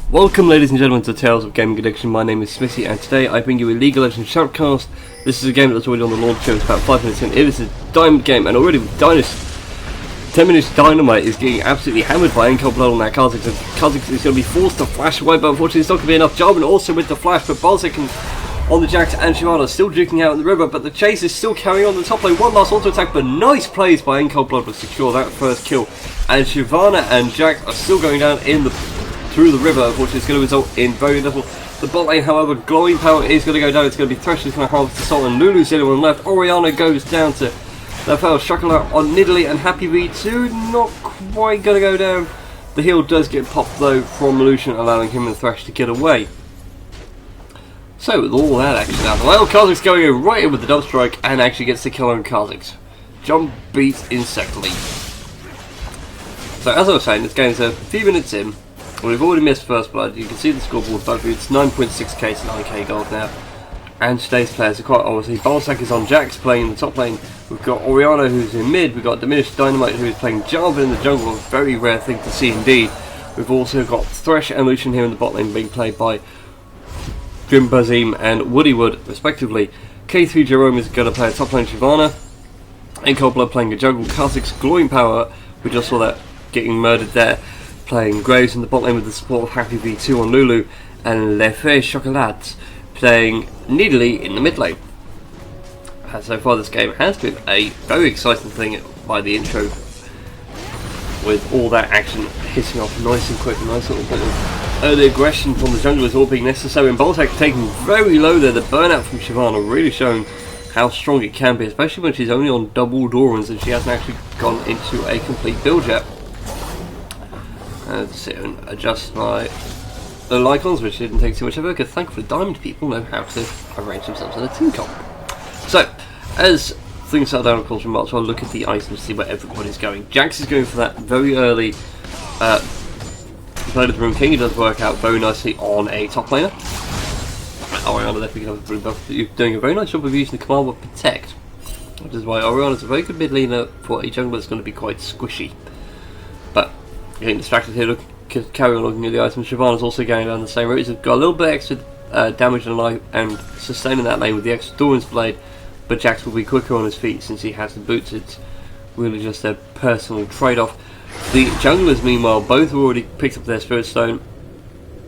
Welcome ladies and gentlemen to Tales of Gaming Addiction. My name is Smithy and today I bring you a League of Legends Shoutcast. This is a game that's already on the launch show, it's about 5 minutes in. It is a diamond game and already with 10 minutes Dynamite is getting absolutely hammered by Encold on that Kha'Zix, and Kha'Zix is going to be forced to flash away, but unfortunately it's not going to be enough. Jarvan also with the flash, but Balzac on the Jax and Shyvana still duking out in the river, but the chase is still carrying on the top lane. One last auto attack, but nice plays by Encold to secure that first kill, and Shyvana and Jax are still going down through the river. Unfortunately it's going to result in very little. The bot lane, however, Glowing Power is going to go down. It's going to be Thresh who's going to harvest the soul, and Lulu's the only one left. Orianna goes down to Lafell. Chocolat on Nidalee, and Happy V2 not quite going to go down. The heal does get popped though from Lucian, allowing him and Thresh to get away. So with all that action out of the way, Kha'Zix going in right in with the double strike and actually gets the kill on Kha'Zix. John beats in second lead. So as I was saying, this game's a few minutes in. We've already missed first blood. You can see the scoreboard above you. It's 9.6k to 9k gold now. And today's players are quite obviously. Balzac is on Jax playing in the top lane. We've got Orianna who's in mid. We've got Diminished Dynamite who is playing Jarvan in the jungle. A very rare thing to see indeed. We've also got Thresh and Lucian here in the bot lane being played by Jim Bazim and Woodywood respectively. K3 Jerome is going to play a top lane Shyvana. Encold playing a jungle. Kha'Zix Glowing Power, we just saw that getting murdered there, playing Graves in the bot lane with the support of Happy V2 on Lulu, and Lefay Chocolat playing Nidalee in the mid lane. And so far this game has been a very exciting thing by the intro, with all that action hitting off nice and quick, a nice little bit of early aggression from the junglers all being necessary, and Balzac taking very low there. The burnout from Shyvana really showing how strong it can be, especially when she's only on double Dorans and she hasn't actually gone into a complete build yet. And sit and adjust my little icons, which didn't take too much effort because thankfully diamond people know how to arrange themselves in a team comp. So as things settle down, of course, we might as well look at the items to see where everybody's going. Jax is going for that very early Blade of the Rune King. He does work out very nicely on a top laner. Orianna there picking up the blue buff. You're doing a very nice job of using the command word Protect, which is why Orianna's a very good mid laner for a jungler that's going to be quite squishy. But getting distracted here, carry on looking at the items. Shyvana's also going down the same route. He's got a little bit extra damage and sustaining that lane with the extra Doran's Blade, but Jax will be quicker on his feet since he has the boots. It's really just a personal trade-off. The junglers, meanwhile, both have already picked up their Spirit Stone,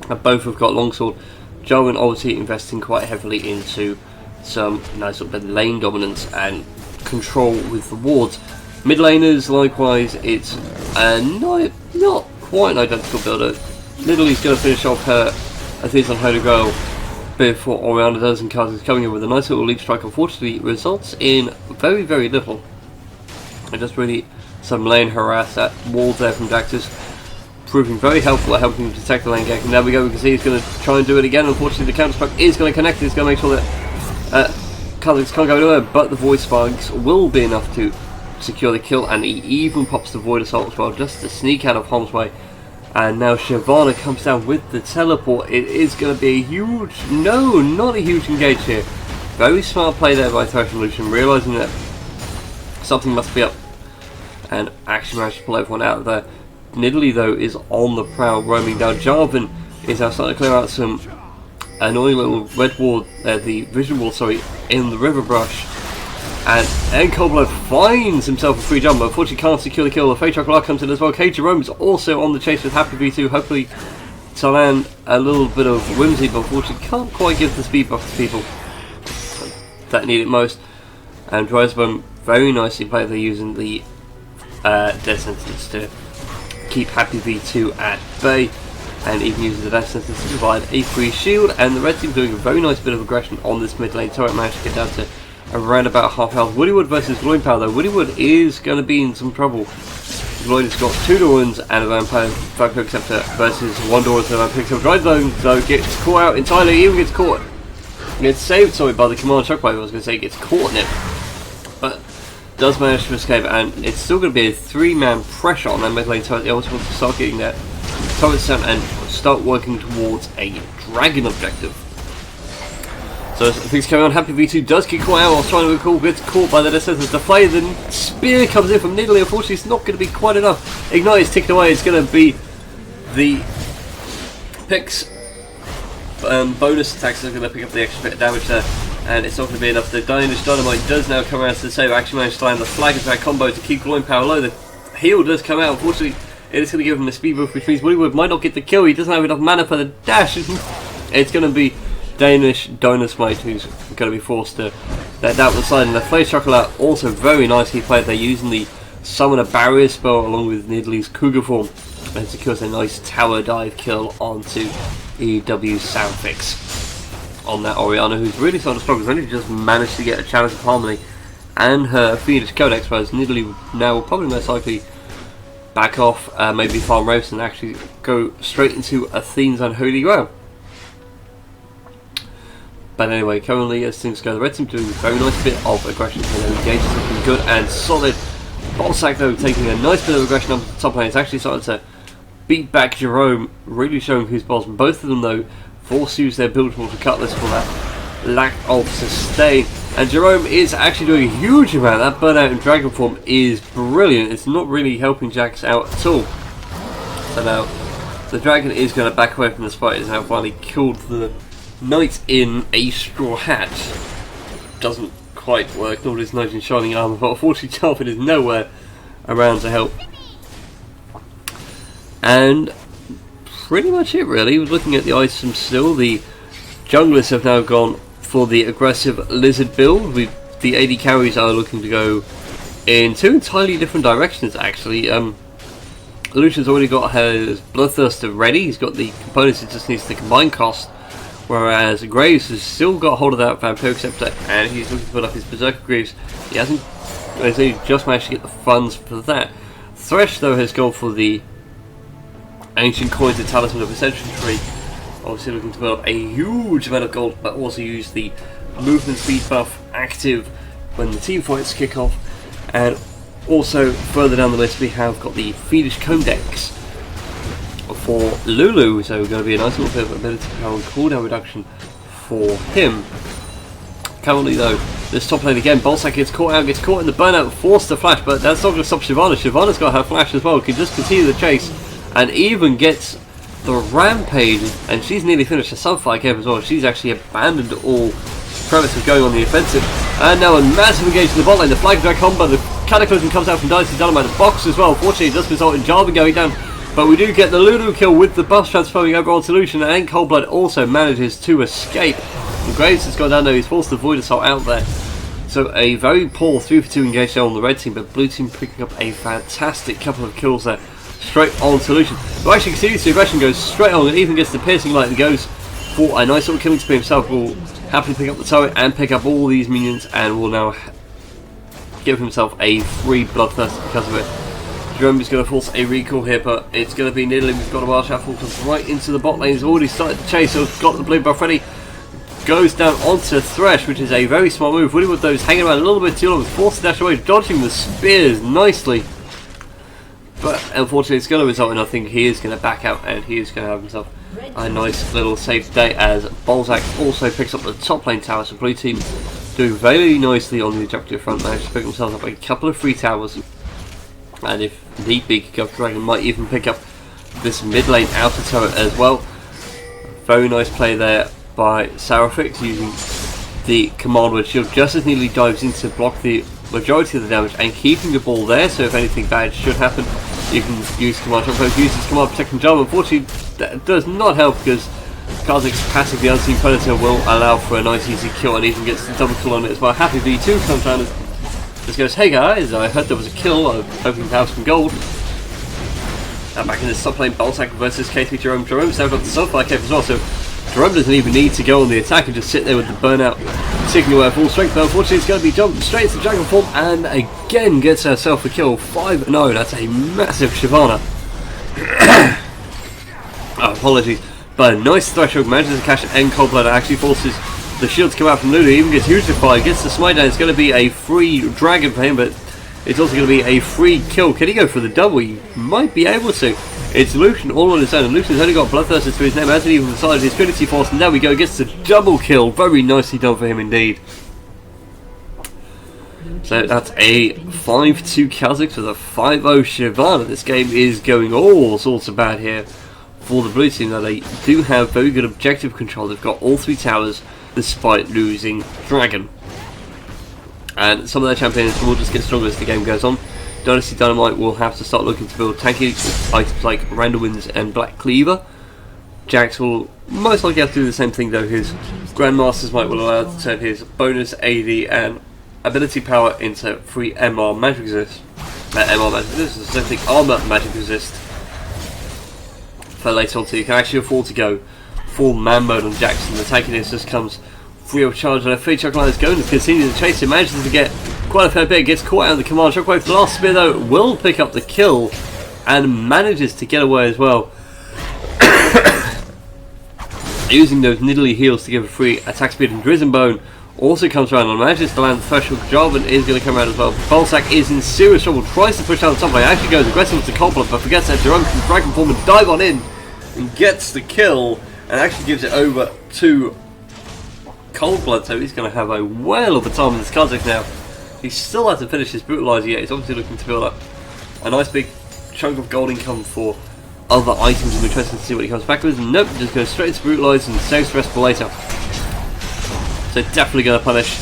and both have got Longsword. Jarvan obviously investing quite heavily into some nice little bit of lane dominance and control with the wards. Mid laners, likewise, it's not quite an identical builder. Nidalee's going to finish off her Athena on Holy Grail before Orianna does, and Kha'Zix coming in with a nice little leap strike. Unfortunately, results in very, very little. And just really some lane harass at walls there from Jaxus, proving very helpful at helping him protect the lane gank. And there we go, we can see he's going to try and do it again. Unfortunately, the counter strike is going to connect. He's going to make sure that Kha'Zix can't go anywhere, but the Void Sparks will be enough to secure the kill, and he even pops the Void Assault as well, just to sneak out of harm's way. And now Shyvana comes down with the teleport. It is going to be a huge, no, not a huge engage here. Very smart play there by Thresh and Lucian, realising that something must be up, and actually managed to pull everyone out of there. Nidalee though is on the prowl, roaming down. Jarvan is now starting to clear out some annoying little red ward, the vision wall, sorry, in the river brush. And Encold finds himself a free jump, but unfortunately can't secure the kill. The Fey Chocolat comes in as well. K Jerome is also on the chase with Happy V2, hopefully to land a little bit of whimsy, but unfortunately can't quite give the speed buff to people that need it most. And Dryzbone very nicely played there, using the Death Sentence to keep Happy V2 at bay, and even using the Death Sentence to provide a free shield. And the red team doing a very nice bit of aggression on this mid lane. Turret managed to get down to around about half health. Woodywood versus Glowing Power though. Woodywood is going to be in some trouble. Lloyd has got 2 Dorans and a Vampire Acceptor versus 1 Doran and a Vampire Acceptor. Dryzbone though gets caught out entirely, even gets caught. Gets saved, sorry, by the command shockwave. I was going to say gets caught in it, but does manage to escape, and it's still going to be a 3-man pressure on that mid lane turret. They also want to start getting that turret down and start working towards a dragon objective. So as things carry on, Happy V2 does get caught out while trying to recall, gets caught by the Descendants. The flame, the spear comes in from Nidalee. Unfortunately, it's not going to be quite enough. Ignite is ticking away. It's going to be the picks bonus attacks are going to pick up the extra bit of damage there, and it's not going to be enough. The Danish Dynamite does now come around to the save, actually managed to land the flag attack combo to keep Gloin power low. The heal does come out, unfortunately it is going to give him a speed buff, which means Woollywood might not get the kill. He doesn't have enough mana for the dash. It's going to be Danish Dynamite who's going to be forced to let that one slide, and the Flame Chuckle out also very nicely played. They're using the Summon a Barrier spell along with Nidalee's Cougar form, and secures a nice tower dive kill onto EW Soundfix on that Orianna, who's really starting to struggle. She's only just managed to get a Chalice of Harmony and her Phoenix Codex, whereas Nidalee now will probably most likely back off, maybe farm Raves and actually go straight into Athene's Unholy Grail. But anyway, currently as things go, the red team doing a very nice bit of aggression, and their engage is looking good and solid. Bolsack though taking a nice bit of aggression up the top lane. It's actually starting to beat back Jerome, really showing who's boss. Both of them though force use their build tool to Cutlass for that lack of sustain. And Jerome is actually doing a huge amount. That burnout in Dragon form is brilliant. It's not really helping Jax out at all. So now the Dragon is going to back away from the spot. It's now finally killed the Knight in a straw hat. Doesn't quite work, nor does Knight in shining armor, but unfortunately Tarfin is nowhere around to help. And pretty much it really. Looking at the items still, the junglers have now gone for the aggressive lizard build. The AD carries are looking to go in two entirely different directions actually. Lucian's already got his Bloodthirster ready, he's got the components, it just needs the combined cost. Whereas Graves has still got hold of that Vampiric Scepter and he's looking to put up his Berserker Greaves. He hasn't, he just managed to get the funds for that. Thresh though has gone for the Ancient Coins and Talisman of Ascension Tree. Obviously looking to build up a huge amount of gold, but also use the movement speed buff active when the team fights kick off. And also further down the list we have got the Fiendish Codex for Lulu, so going to be a nice little bit of ability power and cooldown reduction for him. Currently though, this top lane again, Bolsack gets caught in the burnout, forced to flash, but that's not going to stop Shyvana. Shyvana's got her flash as well, can just continue the chase and even gets the rampage, and she's nearly finished her Sunfire camp as well. She's actually abandoned all premise of going on the offensive, and now a massive engagement in the bot lane. The flag drag combo, the Cataclysm comes out from Dynasty Dynamite, the box as well. Fortunately it does result in Jarvan going down, but we do get the Lulu kill with the buffs transferring over onto Lucian, and Coldblood also manages to escape. And Graves has gone down there, he's forced the Void Assault out there. So a very poor 3-for-2 engagement on the red team, but blue team picking up a fantastic couple of kills there. Straight on to Lucian, who actually continues the aggression, goes straight on and even gets the piercing light and goes for a nice little killing spree himself. Will happily pick up the turret and pick up all these minions, and will now give himself a free Bloodthirst because of it. Jerome is going to force a recall here, but it's going to be Nidalee who's got a wild shuffle, comes right into the bot lane. He's already started to chase, so got the blue buff ready. Goes down onto Thresh, which is a very smart move. Woollywood though is hanging around a little bit too long, forced to dash away, dodging the spears nicely. But unfortunately it's going to result in, I think he is going to back out and he is going to have himself a nice little safe day, as Bolsack also picks up the top lane tower. So blue team doing very nicely on the objective front, managed to pick themselves up a couple of free towers, and if need be, Dragon might even pick up this mid lane outer turret as well. Very nice play there by Sarafix, using the Command Word Shield just as Nidalee dives in to block the majority of the damage and keeping the ball there, so if anything bad should happen you can use Command Shot. Uses Command Protect from Jarvan. Unfortunately that does not help, because Kha'Zix's passive, the Unseen Predator, will allow for a nice easy kill and even gets the double kill on it as well. Happy V2 comes down and just goes, hey guys, I heard there was a kill, I'm hoping to have some gold. Now back in this top lane, Bolsack versus K3 Jerome. Jerome's now got the Sunfire Cape as well, so Jerome doesn't even need to go on the attack and just sit there with the burnout ticking away at full strength. But unfortunately it's going to be jumped straight into Dragon form and again gets herself a kill. 5-0, that's a massive Shyvana. Oh, apologies. But a nice Threshold, manages to catch an end Coldblood, actually forces the shield to come out from Lulu, even gets Hugeified, gets the smite down. It's going to be a free dragon for him, but it's also going to be a free kill. Can he go for the double? He might be able to. It's Lucian all on his own, and Lucian's only got Bloodthirster to his name, hasn't even decided his Trinity Force, and there we go, gets the double kill. Very nicely done for him indeed. So that's a 5-2 Kha'Zix with a 5-0 Shyvana. This game is going all sorts of bad here for the blue team that they do have very good objective control. They've got all 3 towers despite losing Dragon. And some of their champions will just get stronger as the game goes on. Dynasty Dynamite will have to start looking to build tanky items like Randallwinds and Black Cleaver. Jax will most likely have to do the same thing though. His Grandmaster's Might will allow him to turn his bonus AD and ability power into free MR magic resist. MR magic resist, specifically armor magic resist. For later on, so you can actually afford to go full man mode on Jackson. The tankiness just comes free of charge, and a free Chocolate is going to continue the chase. He manages to get quite a fair bit, gets caught out of the command. Shockwave, the last spear though, will pick up the kill and manages to get away as well. Using those niddly heals to give a free attack speed, and Drizenbone also comes around and manages to land the threshold. Jarvan is going to come around as well. Balsac is in serious trouble, tries to push down the top lane, actually goes aggressive with the Coldblood, but forgets that Jerome can Dragon Form and dive on in and gets the kill and actually gives it over to Coldblood, so he's going to have a whale of a time in this Kha'Zix now. He still has to finish his Brutalizer yet. He's obviously looking to build up a nice big chunk of gold income for other items, and we're interested to see what he comes back with. Nope, just goes straight to Brutalize and saves the rest for later. So definitely going to punish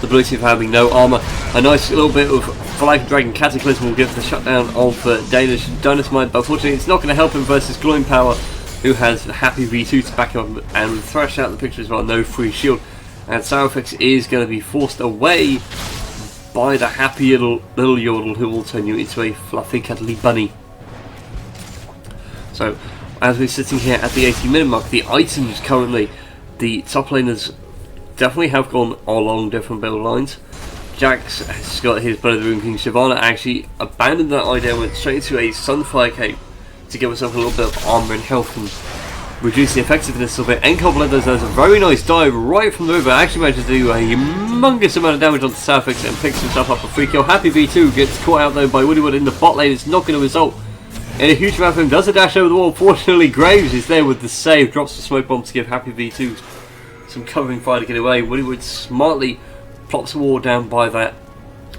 the blue team for having no armour. A nice little bit of Flag Dragon Cataclysm will give the shutdown of Danish Dynamite, but unfortunately it's not going to help him versus Glowing Power, who has Happy V2 to back him up, and with Thresh out of the picture as well, no free shield. And Sourfix is going to be forced away by the happy little Yordle, who will turn you into a fluffy cuddly bunny. So, as we're sitting here at the 80-minute mark, the items currently, the top laners definitely have gone along different build lines. Jax has got his Blood of the Rune King. Shyvana actually abandoned that idea and went straight into a Sunfire Cape to give herself a little bit of armor and health and reduce the effectiveness of it. Encobled does a very nice dive right from the river, actually manages to do a humongous amount of damage onto Sourfix and picks himself up a free kill. Happy V2 gets caught out though by Woodywood in the bot lane. It's not going to result in a huge amount of him. Does a dash over the wall. Fortunately, Graves is there with the save, drops the smoke bomb to give Happy V2 some covering fire to get away. Woodywood smartly plops a wall down by that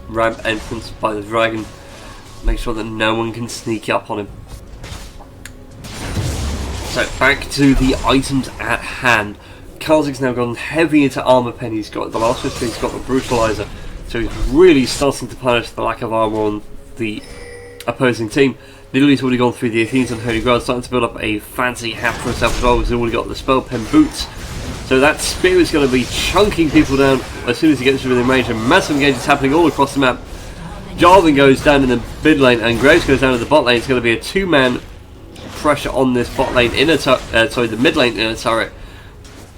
ramp entrance by the dragon, make sure that no one can sneak up on him. So back to the items at hand. Kha'Zix's now gone heavy into armor pen. He's got the last whisper, he's got the brutalizer, so he's really starting to punish the lack of armor on the opposing team. Nidalee already gone through the Athenes and Holy Grail, starting to build up a fancy hat for himself as well. He's already got the spell pen boots. So that spear is going to be chunking people down as soon as he gets within range, and massive engagements happening all across the map. Jarvan goes down in the mid lane and Graves goes down in the bot lane. It's going to be a 2-man pressure on this bot lane inner the mid lane inner turret,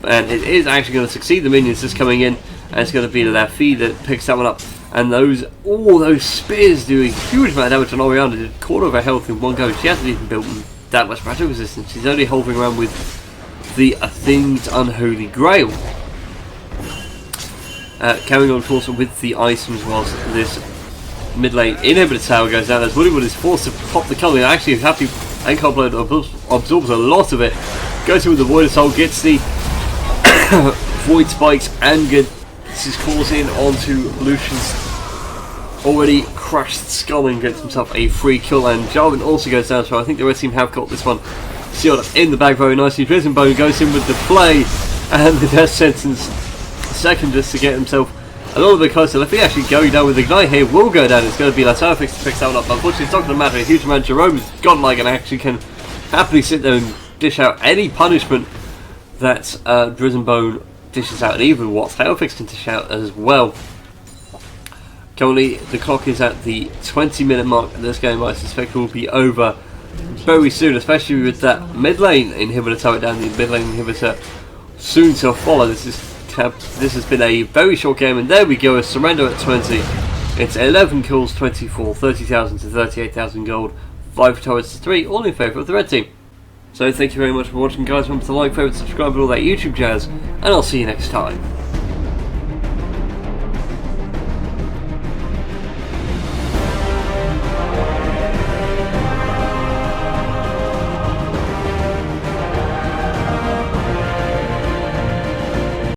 and it is actually going to succeed. The minions just coming in, and it's going to be Laffy that picks that one up. And those spears do a huge amount of damage on Orianna. Did a quarter of her health in one go. She hasn't even built that much magic resistance. She's only hovering around with the Athene's Unholy Grail. Carrying on course with the items whilst this mid lane inhibitor tower goes down, as Woodywood is forced to pop the cover. Actually, Happy Encoblade absorbs a lot of it. Goes in with the Void Assault, gets the Void Spikes, and gets his claws in onto Lucian's already crushed skull and gets himself a free kill. And Jarvan also goes down, so I think the rest team have got this one sealed up in the bag very nicely. Drizenbone goes in with the play and the death sentence second just to get himself a little bit closer. If he actually going down with Ignite here, will go down. It's going to be Sourfix to pick that one up. Unfortunately, it's not going to matter a huge amount. Jerome's godlike and actually can happily sit there and dish out any punishment that Drizenbone dishes out, and even what Sourfix can dish out as well. Currently, the clock is at the 20-minute mark, and this game I suspect will be over very soon, especially with that mid lane inhibitor turret down, the mid lane inhibitor soon to follow. This has been a very short game, and there we go, a surrender at 20. It's 11 kills, 24, 30,000 to 38,000 gold, 5 turrets to 3, all in favour of the red team. So thank you very much for watching, guys. Remember to like, favourite, subscribe, and all that YouTube jazz, and I'll see you next time.